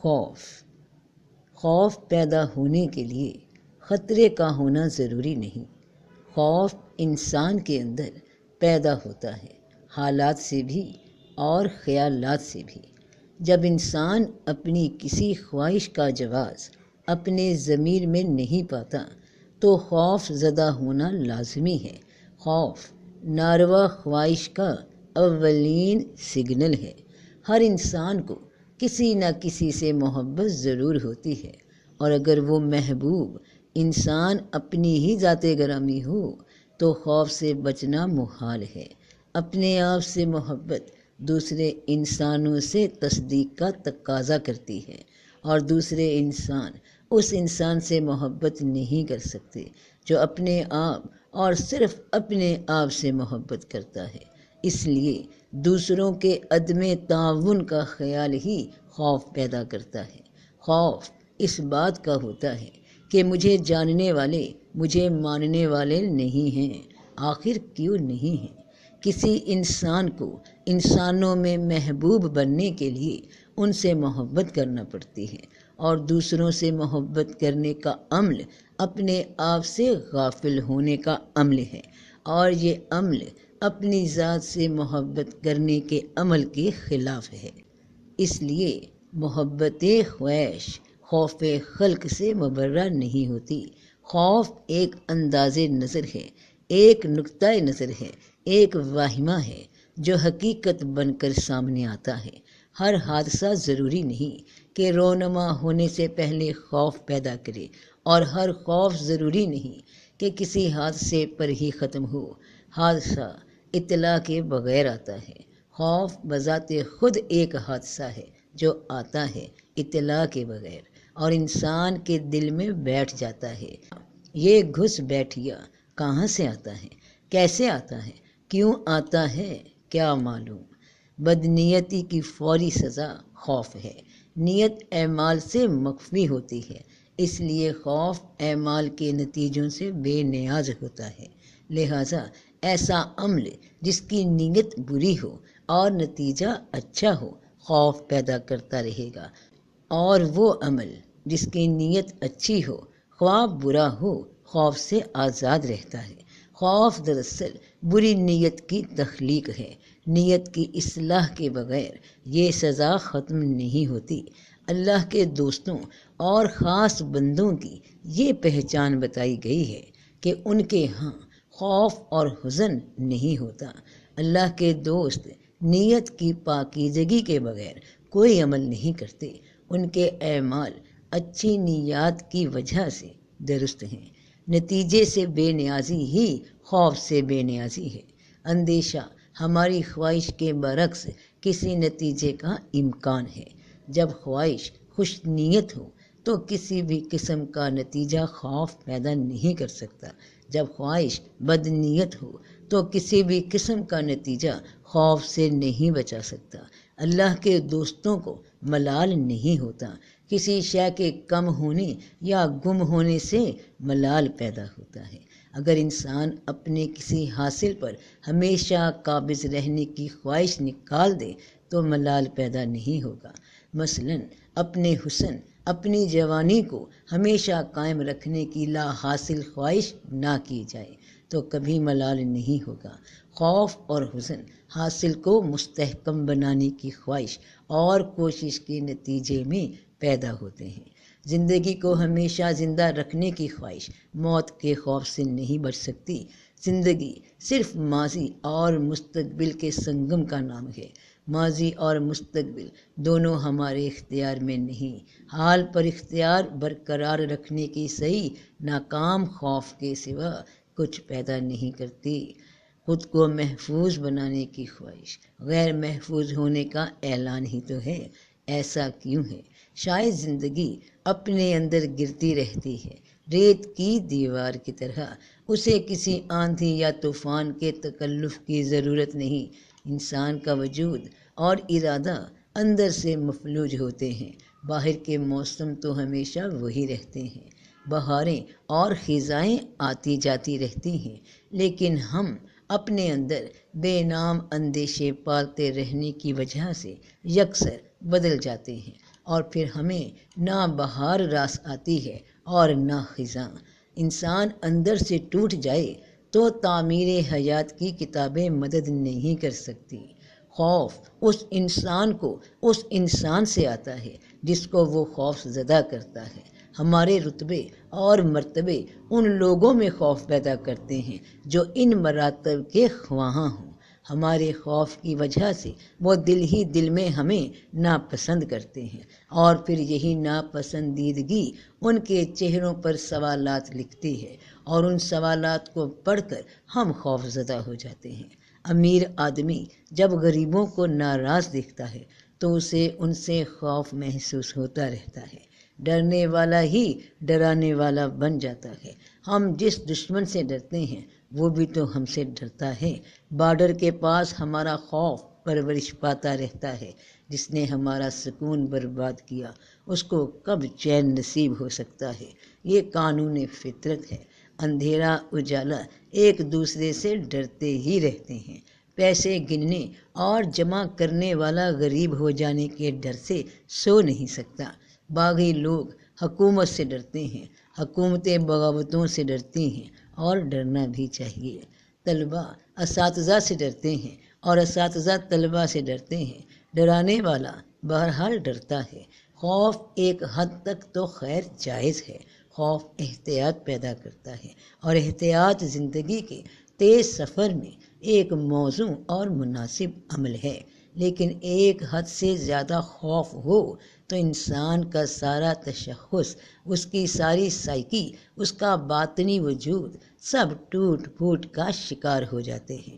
خوف پیدا ہونے کے لیے خطرے کا ہونا ضروری نہیں۔ خوف انسان کے اندر پیدا ہوتا ہے، حالات سے بھی اور خیالات سے بھی۔ جب انسان اپنی کسی خواہش کا جواز اپنے ضمیر میں نہیں پاتا تو خوف زدہ ہونا لازمی ہے۔ خوف ناروا خواہش کا اولین سگنل ہے۔ ہر انسان کو کسی نہ کسی سے محبت ضرور ہوتی ہے، اور اگر وہ محبوب انسان اپنی ہی ذات گرامی ہو تو خوف سے بچنا محال ہے۔ اپنے آپ سے محبت دوسرے انسانوں سے تصدیق کا تقاضا کرتی ہے، اور دوسرے انسان اس انسان سے محبت نہیں کر سکتے جو اپنے آپ اور صرف اپنے آپ سے محبت کرتا ہے۔ اس لیے دوسروں کے عدم تعاون کا خیال ہی خوف پیدا کرتا ہے۔ خوف اس بات کا ہوتا ہے کہ مجھے جاننے والے مجھے ماننے والے نہیں ہیں۔ آخر کیوں نہیں ہیں؟ کسی انسان کو انسانوں میں محبوب بننے کے لیے ان سے محبت کرنا پڑتی ہے، اور دوسروں سے محبت کرنے کا عمل اپنے آپ سے غافل ہونے کا عمل ہے، اور یہ عمل اپنی ذات سے محبت کرنے کے عمل کے خلاف ہے۔ اس لیے محبت خواہش خوف خلق سے مبرہ نہیں ہوتی۔ خوف ایک انداز نظر ہے، ایک نقطۂ نظر ہے، ایک واہمہ ہے جو حقیقت بن کر سامنے آتا ہے۔ ہر حادثہ ضروری نہیں کہ رونما ہونے سے پہلے خوف پیدا کرے، اور ہر خوف ضروری نہیں کہ کسی حادثے پر ہی ختم ہو۔ حادثہ اطلاع کے بغیر آتا ہے۔ خوف بذات خود ایک حادثہ ہے جو آتا ہے اطلاع کے بغیر، اور انسان کے دل میں بیٹھ جاتا ہے۔ یہ گھس بیٹھیا کہاں سے آتا ہے، کیسے آتا ہے، کیوں آتا ہے، کیا معلوم۔ بدنیتی کی فوری سزا خوف ہے۔ نیت اعمال سے مخفی ہوتی ہے، اس لیے خوف اعمال کے نتیجوں سے بے نیاز ہوتا ہے۔ لہٰذا ایسا عمل جس کی نیت بری ہو اور نتیجہ اچھا ہو خوف پیدا کرتا رہے گا، اور وہ عمل جس کی نیت اچھی ہو خواہ برا ہو خوف سے آزاد رہتا ہے۔ خوف دراصل بری نیت کی تخلیق ہے۔ نیت کی اصلاح کے بغیر یہ سزا ختم نہیں ہوتی۔ اللہ کے دوستوں اور خاص بندوں کی یہ پہچان بتائی گئی ہے کہ ان کے ہاں خوف اور حزن نہیں ہوتا۔ اللہ کے دوست نیت کی پاکیزگی کے بغیر کوئی عمل نہیں کرتے۔ ان کے اعمال اچھی نیات کی وجہ سے درست ہیں۔ نتیجے سے بے نیازی ہی خوف سے بے نیازی ہے۔ اندیشہ ہماری خواہش کے برعکس کسی نتیجے کا امکان ہے۔ جب خواہش خوش نیت ہو تو کسی بھی قسم کا نتیجہ خوف پیدا نہیں کر سکتا۔ جب خواہش بد نیت ہو تو کسی بھی قسم کا نتیجہ خوف سے نہیں بچا سکتا۔ اللہ کے دوستوں کو ملال نہیں ہوتا۔ کسی شے کے کم ہونے یا گم ہونے سے ملال پیدا ہوتا ہے۔ اگر انسان اپنے کسی حاصل پر ہمیشہ قابض رہنے کی خواہش نکال دے تو ملال پیدا نہیں ہوگا۔ مثلاً اپنے حسن، اپنی جوانی کو ہمیشہ قائم رکھنے کی لا حاصل خواہش نہ کی جائے تو کبھی ملال نہیں ہوگا۔ خوف اور حزن حاصل کو مستحکم بنانے کی خواہش اور کوشش کے نتیجے میں پیدا ہوتے ہیں۔ زندگی کو ہمیشہ زندہ رکھنے کی خواہش موت کے خوف سے نہیں بچ سکتی۔ زندگی صرف ماضی اور مستقبل کے سنگم کا نام ہے۔ ماضی اور مستقبل دونوں ہمارے اختیار میں نہیں۔ حال پر اختیار برقرار رکھنے کی صحیح ناکام خوف کے سوا کچھ پیدا نہیں کرتی۔ خود کو محفوظ بنانے کی خواہش غیر محفوظ ہونے کا اعلان ہی تو ہے۔ ایسا کیوں ہے؟ شاید زندگی اپنے اندر گرتی رہتی ہے ریت کی دیوار کی طرح۔ اسے کسی آندھی یا طوفان کے تکلف کی ضرورت نہیں۔ انسان کا وجود اور ارادہ اندر سے مفلوج ہوتے ہیں۔ باہر کے موسم تو ہمیشہ وہی رہتے ہیں۔ بہاریں اور خزائیں آتی جاتی رہتی ہیں، لیکن ہم اپنے اندر بے نام اندیشے پالتے رہنے کی وجہ سے یکسر بدل جاتے ہیں۔ اور پھر ہمیں نہ بہار راس آتی ہے اور نہ خزاں۔ انسان اندر سے ٹوٹ جائے تو تعمیر حیات کی کتابیں مدد نہیں کر سکتی۔ خوف اس انسان سے آتا ہے جس کو وہ خوف زدہ کرتا ہے۔ ہمارے رتبے اور مرتبے ان لوگوں میں خوف پیدا کرتے ہیں جو ان مراتب کے خواہاں ہوں۔ ہمارے خوف کی وجہ سے وہ دل ہی دل میں ہمیں ناپسند کرتے ہیں، اور پھر یہی ناپسندیدگی ان کے چہروں پر سوالات لکھتی ہے، اور ان سوالات کو پڑھ کر ہم خوف زدہ ہو جاتے ہیں۔ امیر آدمی جب غریبوں کو ناراض دیکھتا ہے تو اسے ان سے خوف محسوس ہوتا رہتا ہے۔ ڈرنے والا ہی ڈرانے والا بن جاتا ہے۔ ہم جس دشمن سے ڈرتے ہیں وہ بھی تو ہم سے ڈرتا ہے۔ بارڈر کے پاس ہمارا خوف پرورش پاتا رہتا ہے۔ جس نے ہمارا سکون برباد کیا اس کو کب چین نصیب ہو سکتا ہے؟ یہ قانون فطرت ہے۔ اندھیرا اجالا ایک دوسرے سے ڈرتے ہی رہتے ہیں۔ پیسے گننے اور جمع کرنے والا غریب ہو جانے کے ڈر سے سو نہیں سکتا۔ باغی لوگ حکومت سے ڈرتے ہیں، حکومتیں بغاوتوں سے ڈرتی ہیں، اور ڈرنا بھی چاہیے۔ طلباء اساتذہ سے ڈرتے ہیں اور اساتذہ طلباء سے ڈرتے ہیں۔ ڈرانے والا بہرحال ڈرتا ہے۔ خوف ایک حد تک تو خیر جائز ہے۔ خوف احتیاط پیدا کرتا ہے، اور احتیاط زندگی کے تیز سفر میں ایک موزوں اور مناسب عمل ہے۔ لیکن ایک حد سے زیادہ خوف ہو تو انسان کا سارا تشخص، اس کی ساری سائیکی، اس کا باطنی وجود سب ٹوٹ پھوٹ کا شکار ہو جاتے ہیں۔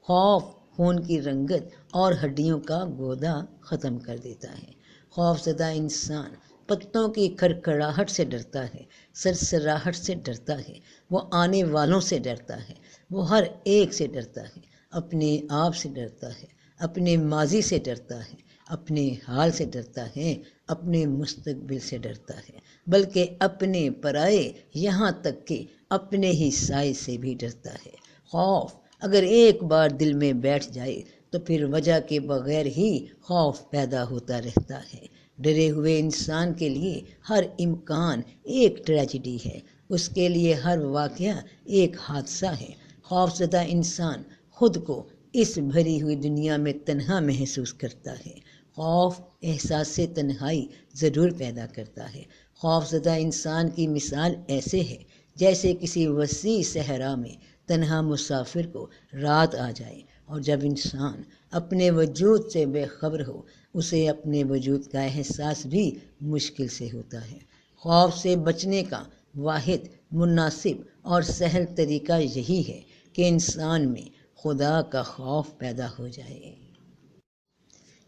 خوف خون کی رنگت اور ہڈیوں کا گودا ختم کر دیتا ہے۔ خوف زدہ انسان پتوں کی کھڑکھڑاہٹ سے ڈرتا ہے، سرسراہٹ سے ڈرتا ہے، وہ آنے والوں سے ڈرتا ہے، وہ ہر ایک سے ڈرتا ہے، اپنے آپ سے ڈرتا ہے، اپنے ماضی سے ڈرتا ہے، اپنے حال سے ڈرتا ہے، اپنے مستقبل سے ڈرتا ہے، بلکہ اپنے پرائے یہاں تک کہ اپنے ہی سائے سے بھی ڈرتا ہے۔ خوف اگر ایک بار دل میں بیٹھ جائے تو پھر وجہ کے بغیر ہی خوف پیدا ہوتا رہتا ہے۔ ڈرے ہوئے انسان کے لیے ہر امکان ایک ٹریجڈی ہے، اس کے لیے ہر واقعہ ایک حادثہ ہے۔ خوف زدہ انسان خود کو اس بھری ہوئی دنیا میں تنہا محسوس کرتا ہے۔ خوف احساس تنہائی ضرور پیدا کرتا ہے۔ خوف زدہ انسان کی مثال ایسے ہے جیسے کسی وسیع صحرا میں تنہا مسافر کو رات آ جائے، اور جب انسان اپنے وجود سے بے خبر ہو اسے اپنے وجود کا احساس بھی مشکل سے ہوتا ہے۔ خوف سے بچنے کا واحد مناسب اور سہل طریقہ یہی ہے کہ انسان میں خدا کا خوف پیدا ہو جائے۔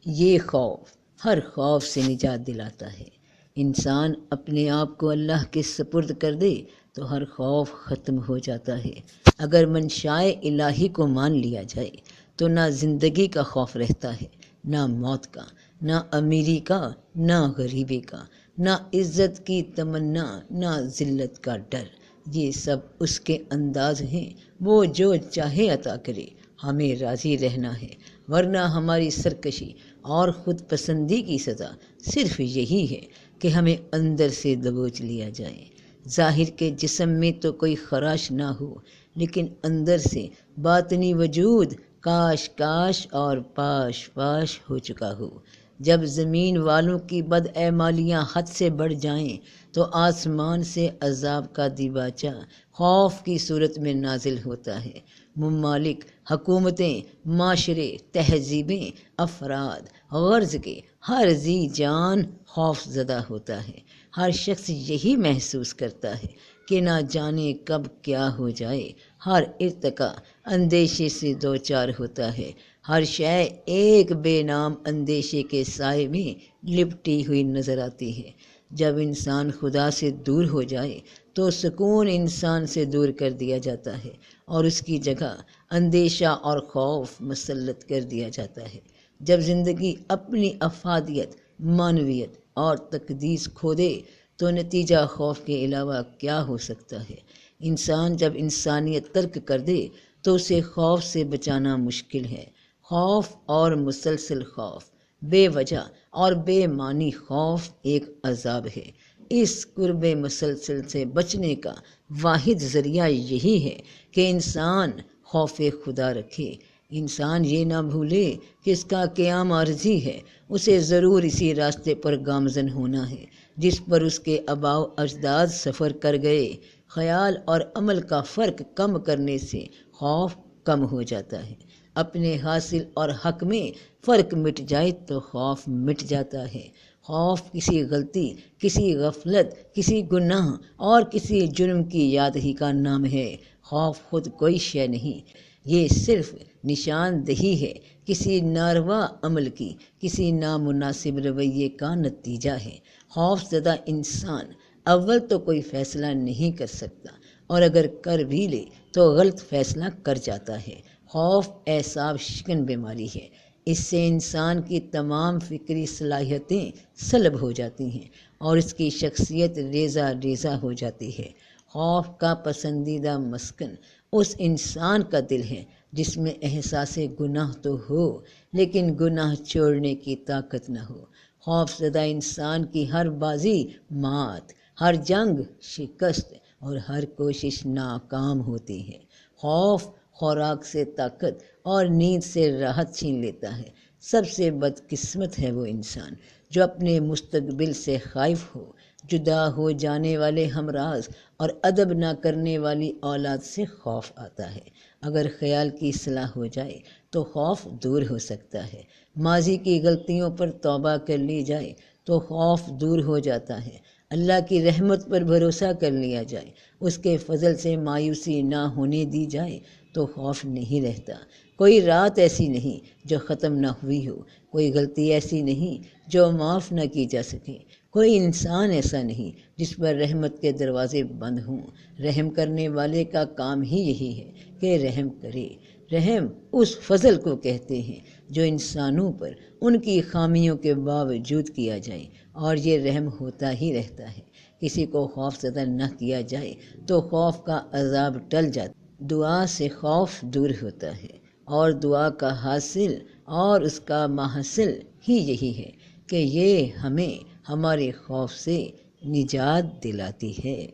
یہ خوف ہر خوف سے نجات دلاتا ہے۔ انسان اپنے آپ کو اللہ کے سپرد کر دے تو ہر خوف ختم ہو جاتا ہے۔ اگر منشائے الہی کو مان لیا جائے تو نہ زندگی کا خوف رہتا ہے، نہ موت کا، نہ امیری کا، نہ غریبی کا، نہ عزت کی تمنا، نہ ذلت کا ڈر۔ یہ سب اس کے انداز ہیں، وہ جو چاہے عطا کرے، ہمیں راضی رہنا ہے، ورنہ ہماری سرکشی اور خود پسندی کی سزا صرف یہی ہے کہ ہمیں اندر سے دبوچ لیا جائے۔ ظاہر کے جسم میں تو کوئی خراش نہ ہو، لیکن اندر سے باطنی وجود کاش کاش اور پاش پاش ہو چکا ہو۔ جب زمین والوں کی بدعمالیاں حد سے بڑھ جائیں تو آسمان سے عذاب کا دیباچہ خوف کی صورت میں نازل ہوتا ہے۔ ممالک، حکومتیں، معاشرے، تہذیبیں، افراد، غرض کے ہر ذی جان خوف زدہ ہوتا ہے۔ ہر شخص یہی محسوس کرتا ہے کہ نہ جانے کب کیا ہو جائے۔ ہر ارتقا اندیشے سے دوچار ہوتا ہے۔ ہر شے ایک بے نام اندیشے کے سائے میں لپٹی ہوئی نظر آتی ہے۔ جب انسان خدا سے دور ہو جائے تو سکون انسان سے دور کر دیا جاتا ہے، اور اس کی جگہ اندیشہ اور خوف مسلط کر دیا جاتا ہے۔ جب زندگی اپنی افادیت، معنویت اور تقدیس کھو دے تو نتیجہ خوف کے علاوہ کیا ہو سکتا ہے؟ انسان جب انسانیت ترک کر دے تو اسے خوف سے بچانا مشکل ہے۔ خوف اور مسلسل خوف بے وجہ اور بے معنی خوف ایک عذاب ہے۔ اس قرب مسلسل سے بچنے کا واحد ذریعہ یہی ہے کہ انسان خوف خدا رکھے۔ انسان یہ نہ بھولے کہ اس کا قیام عارضی ہے، اسے ضرور اسی راستے پر گامزن ہونا ہے جس پر اس کے آباء و اجداد سفر کر گئے۔ خیال اور عمل کا فرق کم کرنے سے خوف کم ہو جاتا ہے۔ اپنے حاصل اور حق میں فرق مٹ جائے تو خوف مٹ جاتا ہے۔ خوف کسی غلطی، کسی غفلت، کسی گناہ اور کسی جرم کی یاد ہی کا نام ہے۔ خوف خود کوئی شے نہیں، یہ صرف نشاندہی ہے کسی ناروا عمل کی، کسی نامناسب رویے کا نتیجہ ہے۔ خوف زدہ انسان اول تو کوئی فیصلہ نہیں کر سکتا، اور اگر کر بھی لے تو غلط فیصلہ کر جاتا ہے۔ خوف اعصاب شکن بیماری ہے، اس سے انسان کی تمام فکری صلاحیتیں سلب ہو جاتی ہیں اور اس کی شخصیت ریزہ ریزہ ہو جاتی ہے۔ خوف کا پسندیدہ مسکن اس انسان کا دل ہے جس میں احساس گناہ تو ہو لیکن گناہ چھوڑنے کی طاقت نہ ہو۔ خوف زدہ انسان کی ہر بازی مات، ہر جنگ شکست اور ہر کوشش ناکام ہوتی ہے۔ خوف خوراک سے طاقت اور نیند سے راحت چھین لیتا ہے۔ سب سے بدقسمت ہے وہ انسان جو اپنے مستقبل سے خائف ہو۔ جدا ہو جانے والے ہمراز اور ادب نہ کرنے والی اولاد سے خوف آتا ہے۔ اگر خیال کی اصلاح ہو جائے تو خوف دور ہو سکتا ہے۔ ماضی کی غلطیوں پر توبہ کر لی جائے تو خوف دور ہو جاتا ہے۔ اللہ کی رحمت پر بھروسہ کر لیا جائے، اس کے فضل سے مایوسی نہ ہونے دی جائے تو خوف نہیں رہتا۔ کوئی رات ایسی نہیں جو ختم نہ ہوئی ہو، کوئی غلطی ایسی نہیں جو معاف نہ کی جا سکے، کوئی انسان ایسا نہیں جس پر رحمت کے دروازے بند ہوں۔ رحم کرنے والے کا کام ہی یہی ہے کہ رحم کرے۔ رحم اس فضل کو کہتے ہیں جو انسانوں پر ان کی خامیوں کے باوجود کیا جائے، اور یہ رحم ہوتا ہی رہتا ہے۔ کسی کو خوف زدہ نہ کیا جائے تو خوف کا عذاب ٹل جاتا ہے۔ دعا سے خوف دور ہوتا ہے، اور دعا کا حاصل اور اس کا محصل ہی یہی ہے کہ یہ ہمیں ہمارے خوف سے نجات دلاتی ہے۔